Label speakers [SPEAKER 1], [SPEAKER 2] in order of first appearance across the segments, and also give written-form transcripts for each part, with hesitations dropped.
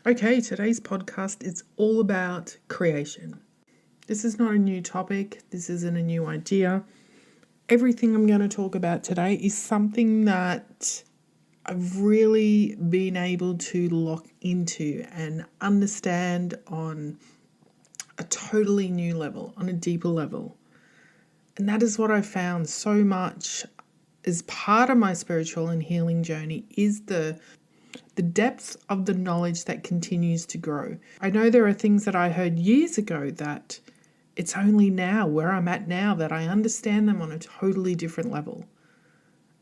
[SPEAKER 1] Okay, today's podcast is all about creation. This is not a new topic. This isn't a new idea. Everything I'm going to talk about today is something that I've really been able to lock into and understand on a totally new level, on a deeper level. And that is what I found so much as part of my spiritual and healing journey is the depth of the knowledge that continues to grow. I know there are things that I heard years ago that it's only now, where I'm at now, that I understand them on a totally different level.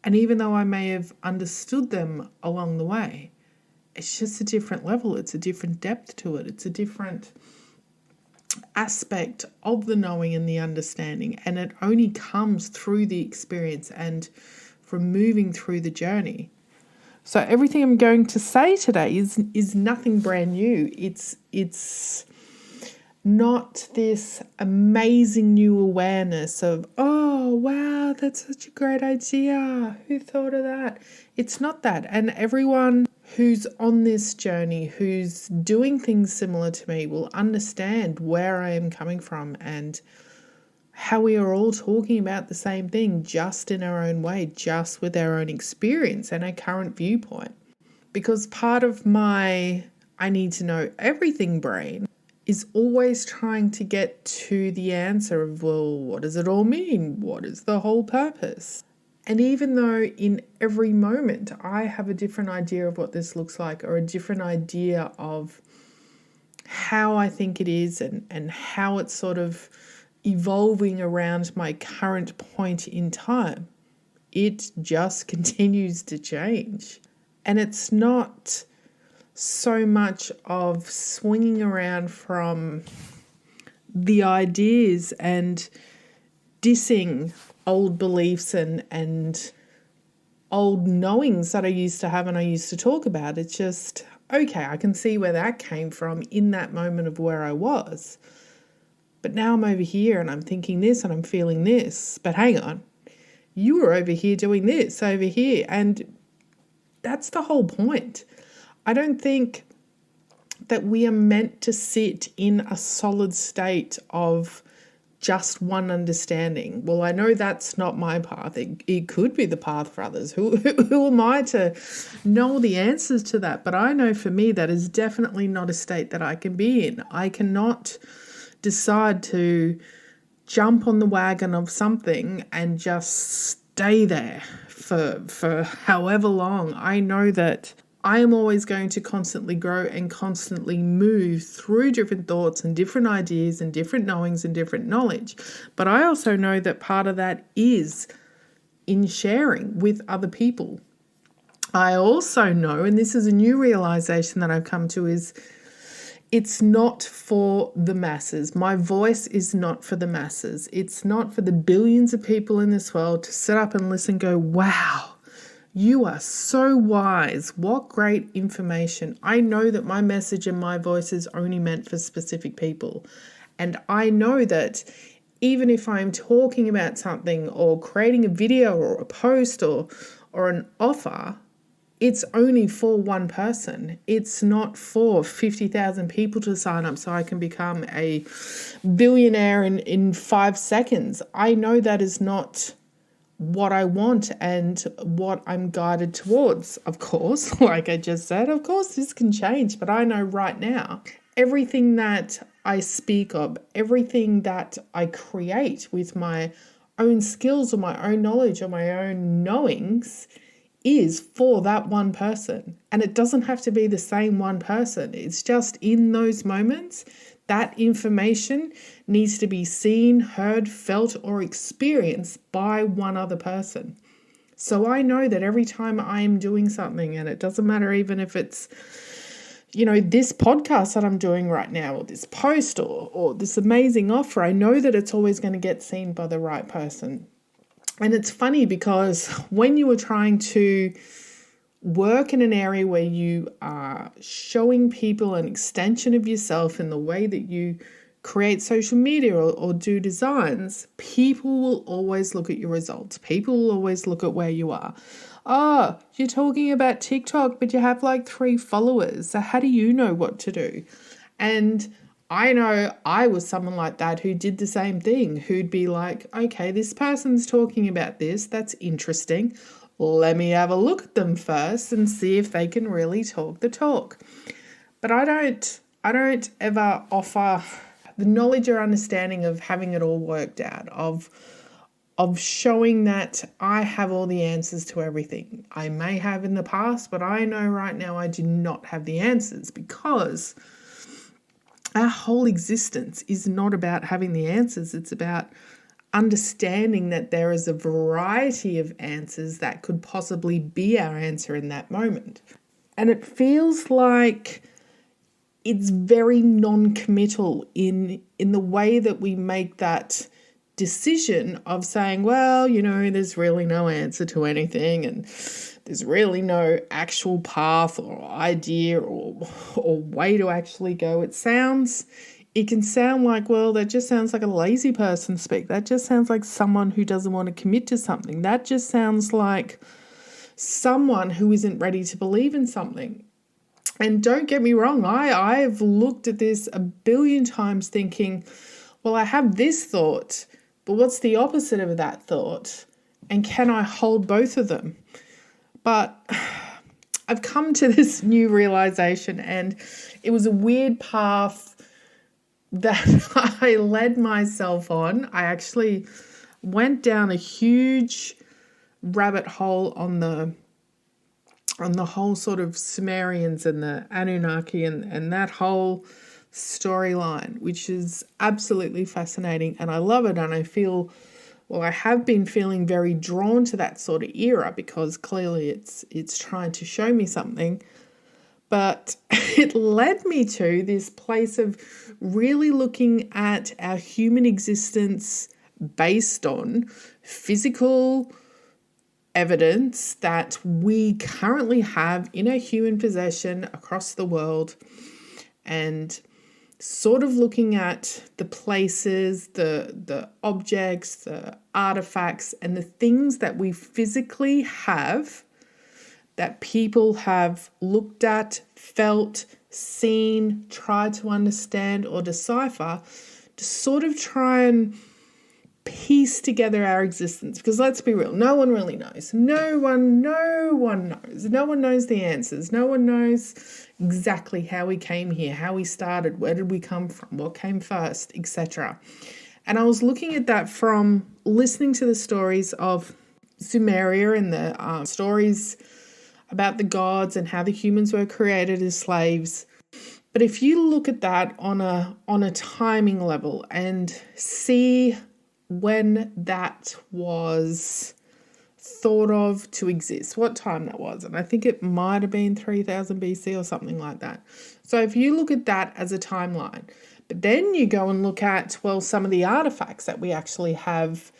[SPEAKER 1] And even though I may have understood them along the way, it's just a different level. It's a different depth to it. It's a different aspect of the knowing and the understanding. And it only comes through the experience and from moving through the journey. So everything I'm going to say today is nothing brand new. It's not this amazing new awareness of, oh, wow, that's such a great idea. Who thought of that? It's not that. And everyone who's on this journey, who's doing things similar to me, will understand where I am coming from and how we are all talking about the same thing, just in our own way, just with our own experience and our current viewpoint. Because part of my I need to know everything brain is always trying to get to the answer of, well, what does it all mean? What is the whole purpose? And even though in every moment I have a different idea of what this looks like, or a different idea of how I think it is and how it's sort of evolving around my current point in time, it just continues to change. And it's not so much of swinging around from the ideas and dissing old beliefs and old knowings that I used to have and I used to talk about. It's just, okay, I can see where that came from in that moment of where I was. But now I'm over here and I'm thinking this and I'm feeling this. But hang on, you were over here doing this over here. And that's the whole point. I don't think that we are meant to sit in a solid state of just one understanding. Well, I know that's not my path. It could be the path for others. Who am I to know the answers to that? But I know for me that is definitely not a state that I can be in. I cannot decide to jump on the wagon of something and just stay there for however long. I know that I am always going to constantly grow and constantly move through different thoughts and different ideas and different knowings and different knowledge. But I also know that part of that is in sharing with other people. I also know, and this is a new realization that I've come to, is it's not for the masses. My voice is not for the masses. It's not for the billions of people in this world to sit up and listen and go, wow, you are so wise. What great information. I know that my message and my voice is only meant for specific people. And I know that even if I'm talking about something or creating a video or a post or an offer, it's only for one person. It's not for 50,000 people to sign up so I can become a billionaire in 5 seconds. I know that is not what I want and what I'm guided towards. Of course, like I just said, of course this can change, but I know right now, everything that I speak of, everything that I create with my own skills or my own knowledge or my own knowings is for that one person. And it doesn't have to be the same one person. It's just in those moments, that information needs to be seen, heard, felt, or experienced by one other person. So I know that every time I am doing something, and it doesn't matter even if it's, this podcast that I'm doing right now, or this post, or this amazing offer, I know that it's always going to get seen by the right person. And it's funny because when you are trying to work in an area where you are showing people an extension of yourself in the way that you create social media or do designs, people will always look at your results. People will always look at where you are. Oh, you're talking about TikTok, but you have like 3 followers. So how do you know what to do? And I know I was someone like that who did the same thing, who'd be like, okay, this person's talking about this. That's interesting. Let me have a look at them first and see if they can really talk the talk. But I don't ever offer the knowledge or understanding of having it all worked out, of showing that I have all the answers to everything. I may have in the past, but I know right now I do not have the answers, because our whole existence is not about having the answers. It's about understanding that there is a variety of answers that could possibly be our answer in that moment. And it feels like it's very non-committal in the way that we make that decision of saying, well, there's really no answer to anything, and there's really no actual path or idea or way to actually go. It can sound like, well, that just sounds like a lazy person speak. That just sounds like someone who doesn't want to commit to something. That just sounds like someone who isn't ready to believe in something. And don't get me wrong, I've looked at this a billion times thinking, well, I have this thought, but what's the opposite of that thought? And can I hold both of them? But I've come to this new realization, and it was a weird path that I led myself on. I actually went down a huge rabbit hole on the whole sort of Sumerians and the Anunnaki and that whole storyline, which is absolutely fascinating, and I love it. And I have been feeling very drawn to that sort of era, because clearly it's trying to show me something. But it led me to this place of really looking at our human existence based on physical evidence that we currently have in our human possession across the world, and sort of looking at the places, the objects, the artifacts, and the things that we physically have that people have looked at, felt, seen, tried to understand or decipher, to sort of try and piece together our existence. Because let's be real, no one really knows. No one knows. No one knows the answers. No one knows exactly how we came here, how we started, where did we come from, what came first, etc. And I was looking at that from listening to the stories of Sumeria and the stories about the gods and how the humans were created as slaves. But if you look at that on a timing level and see when that was thought of to exist, what time that was, and I think it might have been 3000 BC or something like that. So if you look at that as a timeline, but then you go and look at, well, some of the artifacts that we actually have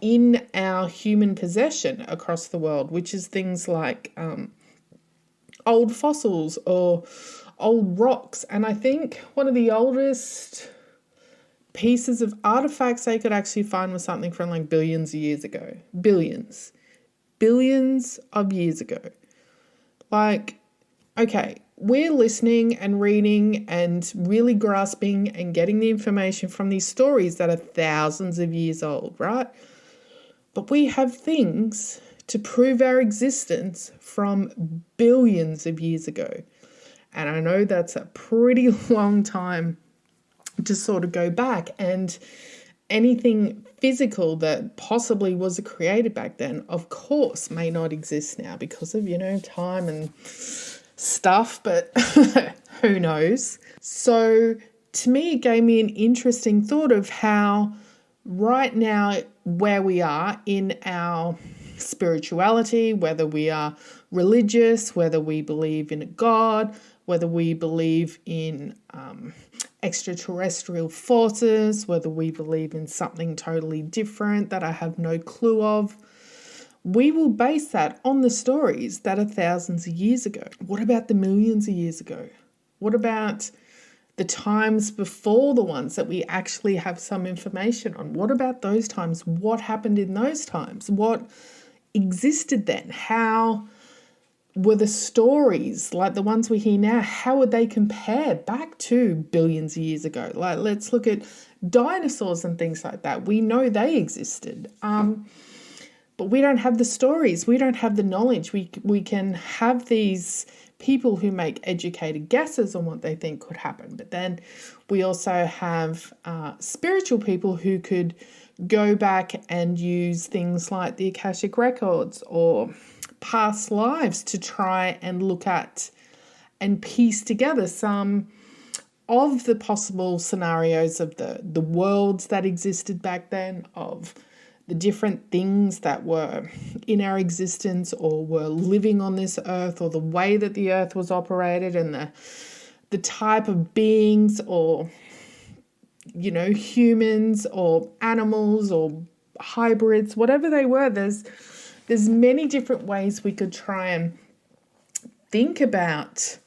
[SPEAKER 1] in our human possession across the world, which is things like old fossils or old rocks. And I think one of the oldest pieces of artifacts they could actually find was something from like billions of years ago. Billions of years ago. Like, okay, we're listening and reading and really grasping and getting the information from these stories that are thousands of years old, right? But we have things to prove our existence from billions of years ago. And I know that's a pretty long time to sort of go back, and anything physical that possibly was created back then, of course, may not exist now because of, time and stuff, but who knows? So to me, it gave me an interesting thought of how right now, where we are in our spirituality, whether we are religious, whether we believe in a God, whether we believe in extraterrestrial forces, whether we believe in something totally different that I have no clue of, we will base that on the stories that are thousands of years ago. What about the millions of years ago? What about the times before the ones that we actually have some information on. What about those times? What happened in those times? What existed then? How were the stories, like the ones we hear now, how would they compare back to billions of years ago? Like, let's look at dinosaurs and things like that. We know they existed, but we don't have the stories. We don't have the knowledge. We can have these people who make educated guesses on what they think could happen, but then we also have spiritual people who could go back and use things like the Akashic Records or past lives to try and look at and piece together some of the possible scenarios of the worlds that existed back then, of the different things that were in our existence or were living on this earth, or the way that the earth was operated, and the type of beings, or humans or animals or hybrids, whatever they were. There's many different ways we could try and think about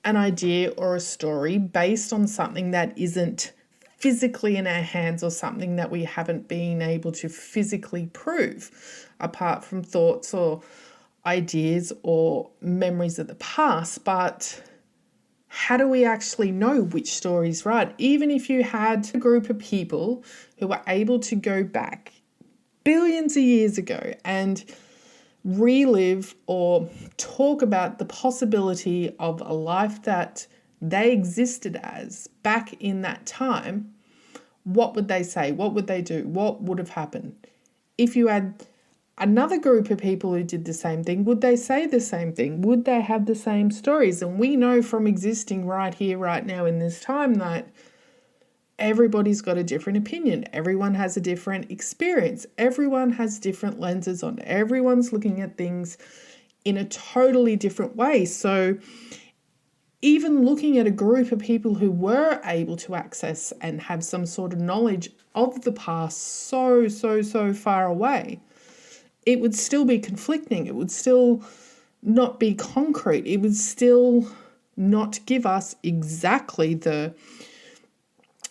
[SPEAKER 1] an idea or a story based on something that isn't physically in our hands, or something that we haven't been able to physically prove, apart from thoughts or ideas or memories of the past. But how do we actually know which story is right? Even if you had a group of people who were able to go back billions of years ago and relive or talk about the possibility of a life that they existed as back in that time, what would they say? What would they do? What would have happened? If you had another group of people who did the same thing, would they say the same thing? Would they have the same stories? And we know from existing right here, right now in this time, that everybody's got a different opinion. Everyone has a different experience. Everyone has different lenses on. Everyone's looking at things in a totally different way. So even looking at a group of people who were able to access and have some sort of knowledge of the past so far away, it would still be conflicting. It would still not be concrete. It would still not give us exactly the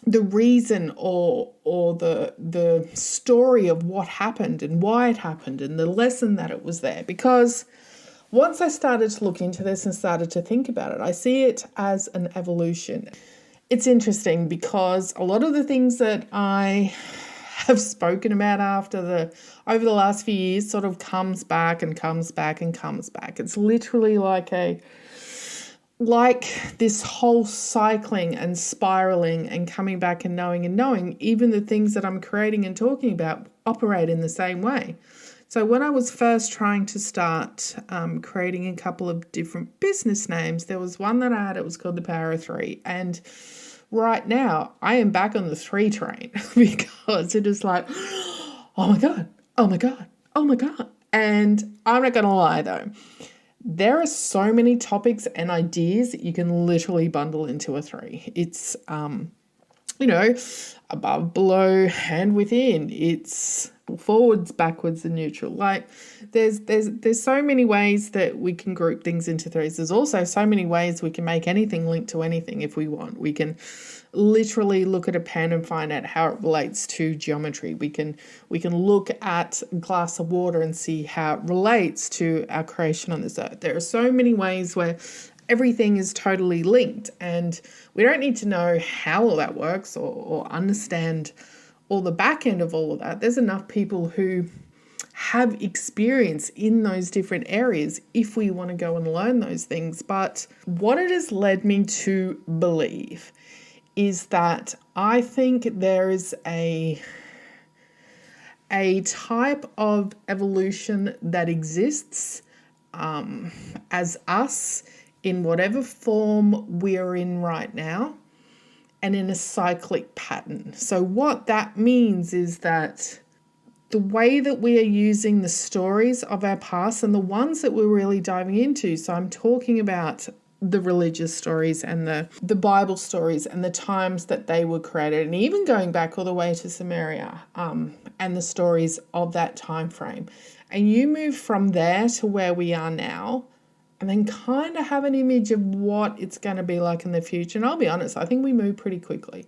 [SPEAKER 1] reason or the story of what happened and why it happened and the lesson that it was there. Because once I started to look into this and started to think about it, I see it as an evolution. It's interesting because a lot of the things that I have spoken about over the last few years sort of comes back and comes back and comes back. It's literally like this whole cycling and spiraling and coming back and knowing, even the things that I'm creating and talking about operate in the same way. So when I was first trying to start creating a couple of different business names, there was one that I had, it was called The Power of Three. And right now I am back on the 3 train because it is like, oh my God, oh my God, oh my God. And I'm not going to lie though, there are so many topics and ideas that you can literally bundle into a 3. It's, above, below, and within. It's forwards, backwards, and neutral. Like there's so many ways that we can group things into 3s. There's also so many ways we can make anything link to anything if we want. We can literally look at a pen and find out how it relates to geometry. We can look at a glass of water and see how it relates to our creation on this earth. There are so many ways where everything is totally linked, and we don't need to know how all that works or understand all the back end of all of that. There's enough people who have experience in those different areas if we want to go and learn those things. But what it has led me to believe is that I think there is a type of evolution that exists as us in whatever form we're in right now, and in a cyclic pattern. So what that means is that the way that we are using the stories of our past and the ones that we're really diving into, so I'm talking about the religious stories and the Bible stories and the times that they were created, and even going back all the way to Sumeria and the stories of that time frame. And you move from there to where we are now, and then kind of have an image of what it's going to be like in the future. And I'll be honest, I think we move pretty quickly.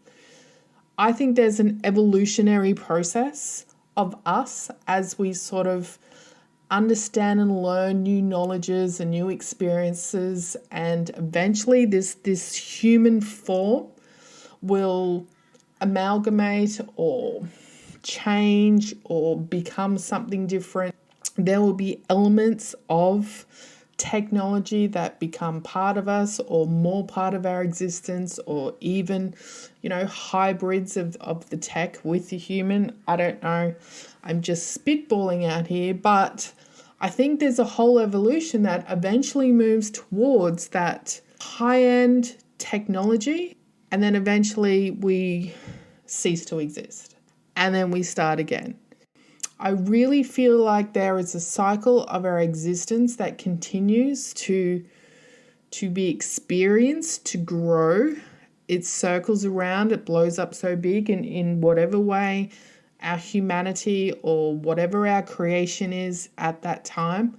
[SPEAKER 1] I think there's an evolutionary process of us as we sort of understand and learn new knowledges and new experiences, and eventually this human form will amalgamate or change or become something different. There will be elements of technology that become part of us or more part of our existence, or even, hybrids of the tech with the human. I don't know. I'm just spitballing out here, but I think there's a whole evolution that eventually moves towards that high-end technology, and then eventually we cease to exist, and then we start again. I really feel like there is a cycle of our existence that continues to be experienced, to grow. It circles around, it blows up so big in whatever way our humanity or whatever our creation is at that time.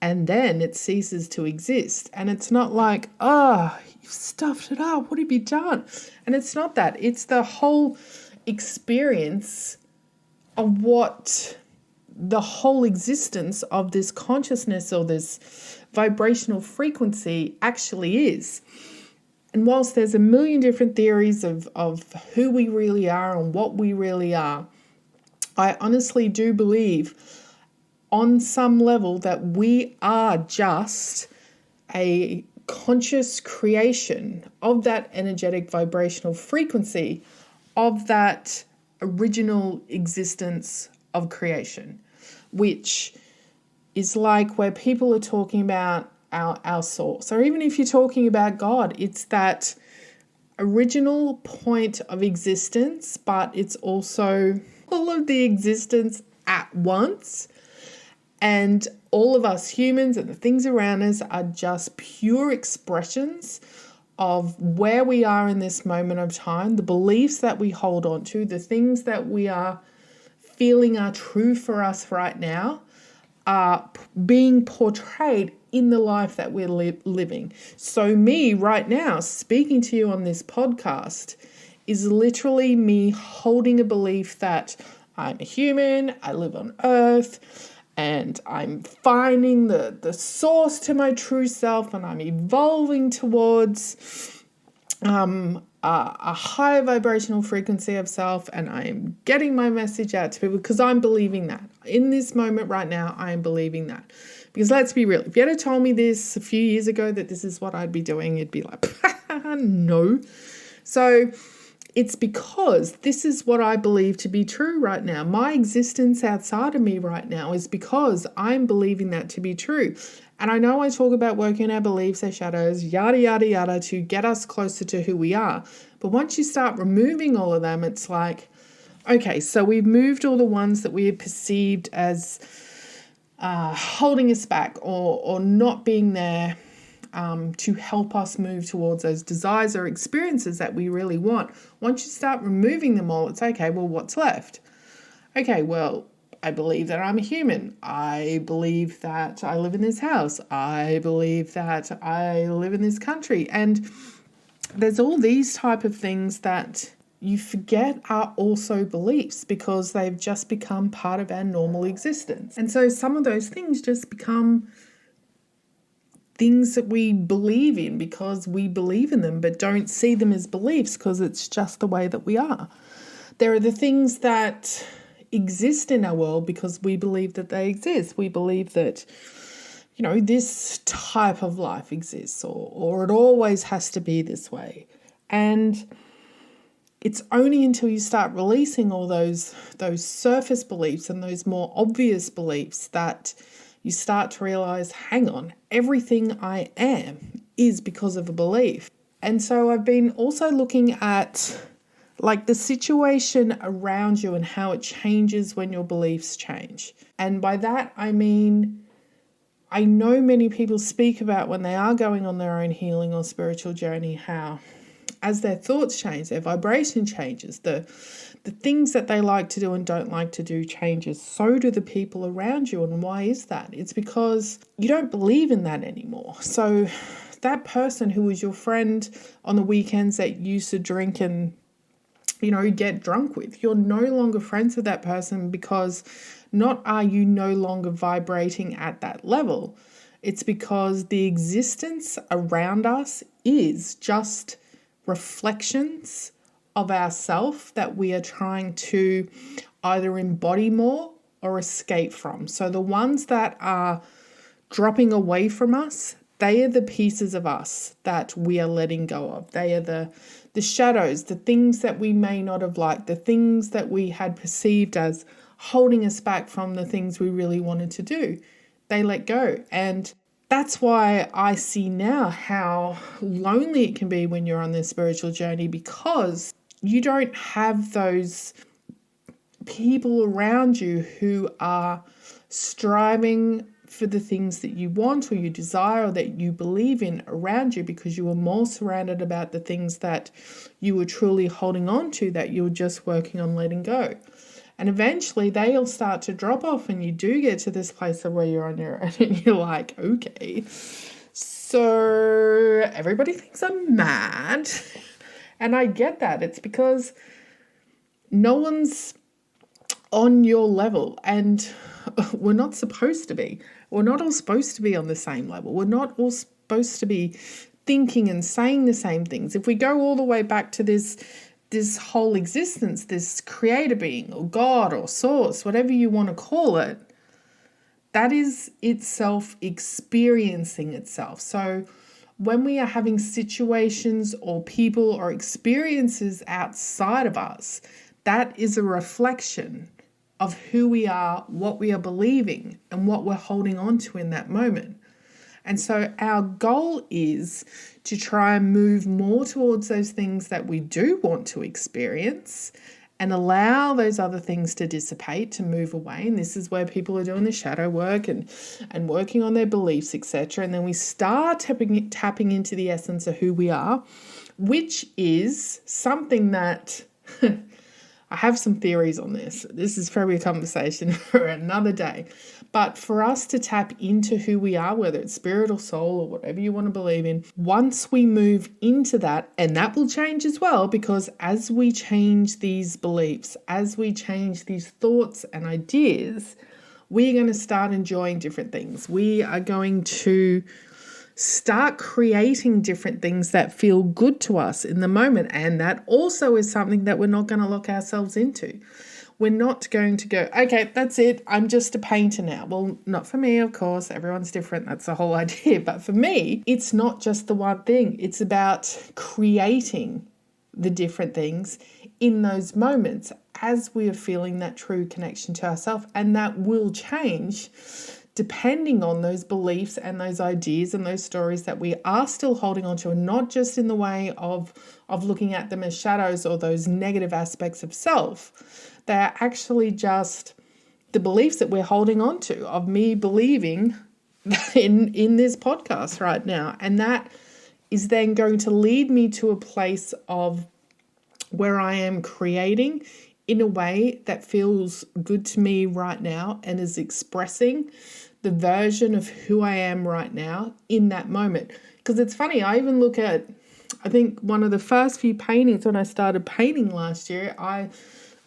[SPEAKER 1] And then it ceases to exist. And it's not like, you've stuffed it up. What have you done? And it's not that. It's the whole experience of what the whole existence of this consciousness or this vibrational frequency actually is. And whilst there's a million different theories of who we really are and what we really are, I honestly do believe on some level that we are just a conscious creation of that energetic vibrational frequency of that original existence of creation, which is like where people are talking about our source, or even if you're talking about God, it's that original point of existence, but it's also all of the existence at once. And all of us humans and the things around us are just pure expressions of where we are in this moment of time, the beliefs that we hold on to, the things that we are feeling are true for us right now, are being portrayed in the life that we're living. So me right now speaking to you on this podcast is literally me holding a belief that I'm a human, I live on Earth, and I'm finding the source to my true self, and I'm evolving towards a higher vibrational frequency of self, and I am getting my message out to people because I'm believing that. In this moment right now, I am believing that. Because let's be real, if you had told me this a few years ago that this is what I'd be doing, you'd be like, no. So it's because this is what I believe to be true right now. My existence outside of me right now is because I'm believing that to be true. And I know I talk about working our beliefs, our shadows, yada, yada, yada, to get us closer to who we are. But once you start removing all of them, it's like, okay, so we've moved all the ones that we have perceived as holding us back or not being there to help us move towards those desires or experiences that we really want. Once you start removing them all, it's okay, well, what's left? Okay, well, I believe that I'm a human. I believe that I live in this house. I believe that I live in this country. And there's all these type of things that you forget are also beliefs because they've just become part of our normal existence. And so some of those things just become things that we believe in because we believe in them, but don't see them as beliefs because it's just the way that we are. There are the things that exist in our world because we believe that they exist. We believe that, this type of life exists or it always has to be this way. And it's only until you start releasing all those surface beliefs and those more obvious beliefs that you start to realize, hang on, everything I am is because of a belief. And so I've been also looking at like the situation around you and how it changes when your beliefs change. And by that, I mean, I know many people speak about when they are going on their own healing or spiritual journey, how as their thoughts change, their vibration changes, the The things that they like to do and don't like to do changes. So do the people around you. And why is that? It's because you don't believe in that anymore. So that person who was your friend on the weekends that you used to drink and, get drunk with, you're no longer friends with that person because not are you no longer vibrating at that level. It's because the existence around us is just reflections of ourself that we are trying to either embody more or escape from. So the ones that are dropping away from us, they are the pieces of us that we are letting go of. They are the shadows, the things that we may not have liked, the things that we had perceived as holding us back from the things we really wanted to do. They let go. And that's why I see now how lonely it can be when you're on this spiritual journey, because you don't have those people around you who are striving for the things that you want or you desire or that you believe in around you, because you are more surrounded about the things that you were truly holding on to, that you're just working on letting go. And eventually they'll start to drop off and you do get to this place of where you're on your own and you're like, okay, so everybody thinks I'm mad. And I get that. It's because no one's on your level, and we're not supposed to be. We're not all supposed to be on the same level. We're not all supposed to be thinking and saying the same things. If we go all the way back to this whole existence, this creator being or God or source, whatever you want to call it, that is itself experiencing itself. So when we are having situations or people or experiences outside of us, that is a reflection of who we are, what we are believing, and what we're holding on to in that moment. And so our goal is to try and move more towards those things that we do want to experience and allow those other things to dissipate, to move away. And this is where people are doing the shadow work and working on their beliefs, etc. And then we start tapping into the essence of who we are, which is something that I have some theories on this. This is probably a conversation for another day. But for us to tap into who we are, whether it's spirit or soul or whatever you want to believe in, once we move into that, and that will change as well, because as we change these beliefs, as we change these thoughts and ideas, we're going to start enjoying different things. We are going to start creating different things that feel good to us in the moment. And that also is something that we're not going to lock ourselves into. We're not going to go, okay, that's it, I'm just a painter now. Well, not for me, of course. Everyone's different. That's the whole idea. But for me, it's not just the one thing. It's about creating the different things in those moments as we are feeling that true connection to ourselves. And that will change depending on those beliefs and those ideas and those stories that we are still holding on to, and not just in the way of looking at them as shadows or those negative aspects of self. They're actually just the beliefs that we're holding on to, of me believing in this podcast right now. And that is then going to lead me to a place of where I am creating in a way that feels good to me right now and is expressing the version of who I am right now in that moment. Because it's funny, I even look at, I think one of the first few paintings when I started painting last year, I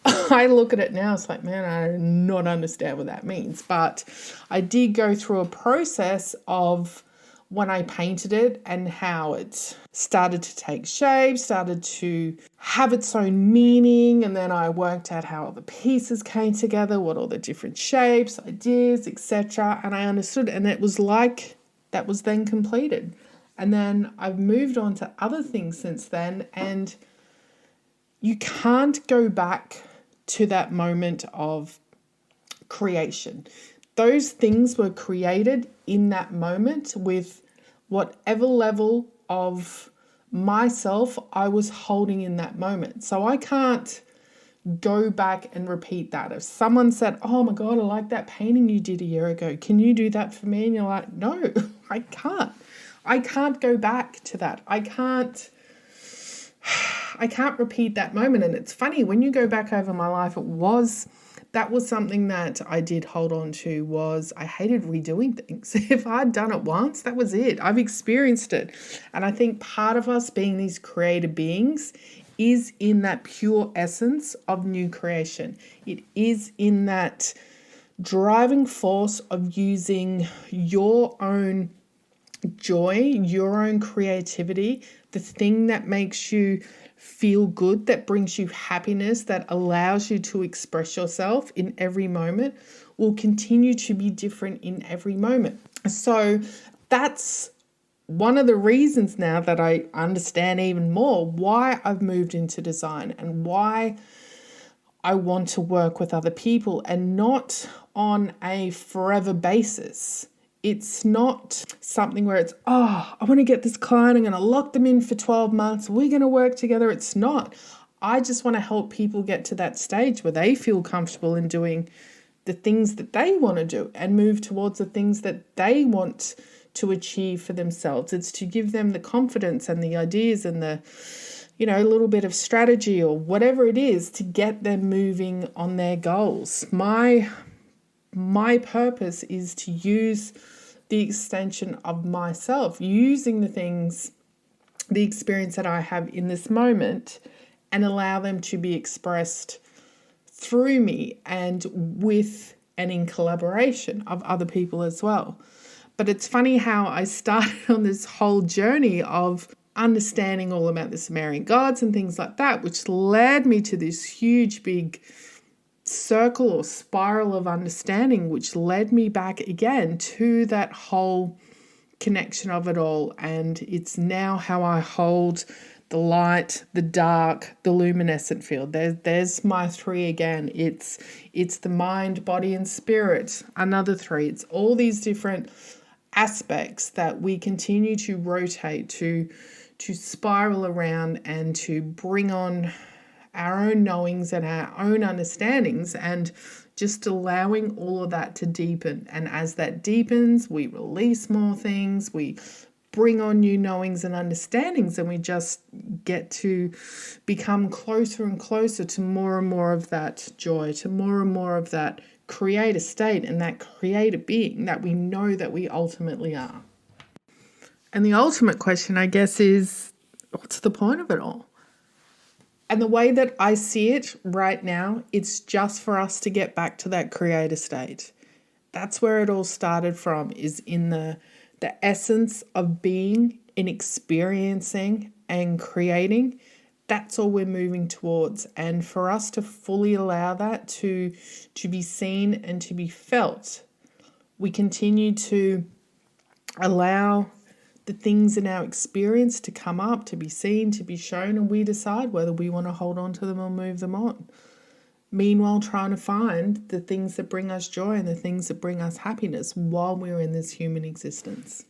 [SPEAKER 1] look at it now, it's like, man, I do not understand what that means. But I did go through a process of when I painted it and how it started to take shape, started to have its own meaning. And then I worked out how all the pieces came together, what all the different shapes, ideas, etc. And I understood, and it was like that was then completed. And then I've moved on to other things since then, and you can't go back to that moment of creation. Those things were created in that moment with whatever level of myself I was holding in that moment. So I can't go back and repeat that. If someone said, oh my God, I like that painting you did a year ago, can you do that for me? And you're like, no, I can't. I can't go back to that. I I can't repeat that moment. And it's funny, when you go back over my life, that was something that I did hold on to, was I hated redoing things. If I'd done it once, that was it. I've experienced it. And I think part of us being these creative beings is in that pure essence of new creation. It is in that driving force of using your own joy, your own creativity, the thing that makes you feel good, that brings you happiness, that allows you to express yourself in every moment, will continue to be different in every moment. So that's one of the reasons now that I understand even more why I've moved into design and why I want to work with other people, and not on a forever basis. It's not something where it's, I want to get this client, I'm going to lock them in for 12 months, we're going to work together. It's not. I just want to help people get to that stage where they feel comfortable in doing the things that they want to do and move towards the things that they want to achieve for themselves. It's to give them the confidence and the ideas and the, a little bit of strategy or whatever it is to get them moving on their goals. My purpose is to use the extension of myself, using the experience that I have in this moment, and allow them to be expressed through me and with and in collaboration of other people as well. But it's funny how I started on this whole journey of understanding all about the Sumerian gods and things like that, which led me to this huge big circle or spiral of understanding, which led me back again to that whole connection of it all. And it's now how I hold the light, the dark, the luminescent field. There's my three again. It's the mind, body, and spirit. Another three. It's all these different aspects that we continue to rotate, to spiral around, and to bring on our own knowings and our own understandings, and just allowing all of that to deepen. And as that deepens, we release more things, we bring on new knowings and understandings, and we just get to become closer and closer to more and more of that joy, to more and more of that creator state and that creator being that we know that we ultimately are. And the ultimate question, I guess, is what's the point of it all? And the way that I see it right now, it's just for us to get back to that creator state. That's where it all started from, is in the essence of being and experiencing and creating. That's all we're moving towards. And for us to fully allow that to be seen and to be felt, we continue to allow the things in our experience to come up, to be seen, to be shown, and we decide whether we want to hold on to them or move them on. Meanwhile, trying to find the things that bring us joy and the things that bring us happiness while we're in this human existence.